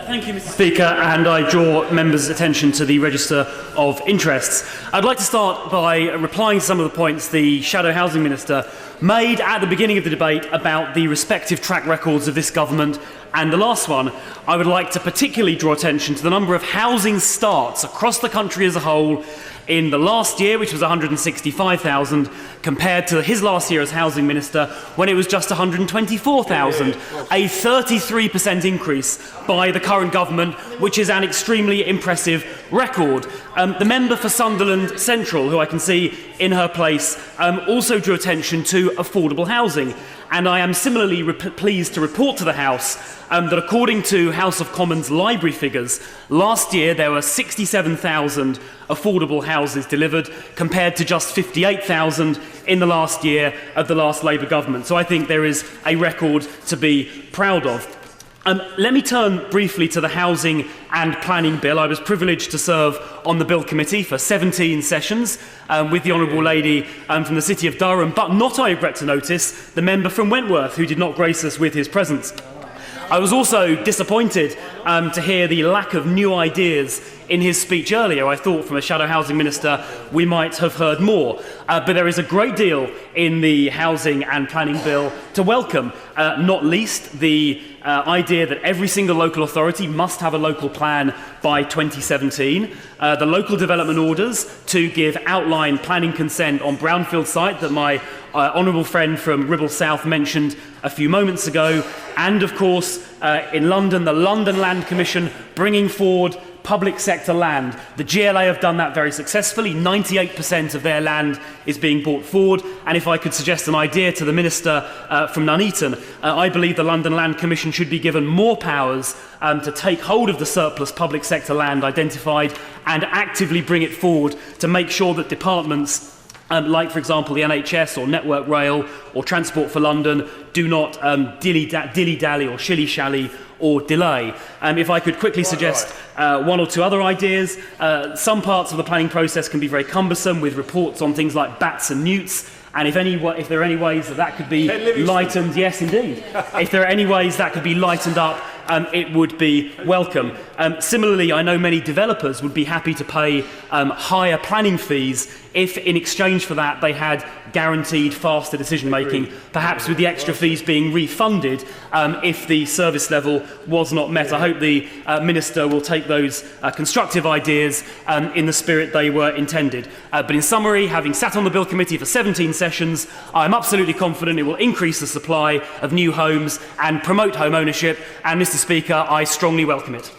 Thank you, Mr. Speaker, and I draw members' attention to the register of interests. I'd like to start by replying to some of the points the Shadow Housing Minister made at the beginning of the debate about the respective track records of this government and the last one. I would like to particularly draw attention to the number of housing starts across the country as a whole in the last year, which was 165,000, compared to his last year as Housing Minister, when it was just 124,000, a 33% increase by the current government, which is an extremely impressive record. The member for Sunderland Central, who I can see in her place, also drew attention to affordable housing. And I am similarly pleased to report to the House that according to House of Commons library figures, last year there were 67,000 affordable houses delivered, compared to just 58,000 in the last year of the last Labour government. So I think there is a record to be proud of. Let me turn briefly to the Housing and Planning Bill. I was privileged to serve on the Bill Committee for 17 sessions with the Honourable Lady from the City of Durham, but not, I regret to notice, the member from Wentworth, who did not grace us with his presence. I was also disappointed to hear the lack of new ideas in his speech earlier. I thought from a Shadow Housing Minister we might have heard more. But there is a great deal in the Housing and Planning Bill to welcome, not least the idea that every single local authority must have a local plan by 2017, the local development orders to give outline planning consent on brownfield site that my honourable friend from Ribble South mentioned a few moments ago, and of course in London, the London Land Commission bringing forward public sector land. The GLA have done that very successfully. 98% of their land is being brought forward, and if I could suggest an idea to the Minister from Nuneaton, I believe the London Land Commission should be given more powers to take hold of the surplus public sector land identified and actively bring it forward to make sure that departments like, for example, the NHS or Network Rail or Transport for London do not dilly-dally or shilly-shally or delay. If I could quickly suggest one or two other ideas. Some parts of the planning process can be very cumbersome, with reports on things like bats and newts. And if there are any ways that could be lightened, yes, indeed. If there are any ways that could be lightened up, it would be welcome. Similarly, I know many developers would be happy to pay higher planning fees if, in exchange for that, they had guaranteed faster decision-making, perhaps with the extra fees being refunded if the service level was not met. I hope the Minister will take those constructive ideas in the spirit they were intended. But in summary, having sat on the Bill Committee for 17 sessions, I am absolutely confident it will increase the supply of new homes and promote home ownership, and Mr. Speaker, I strongly welcome it.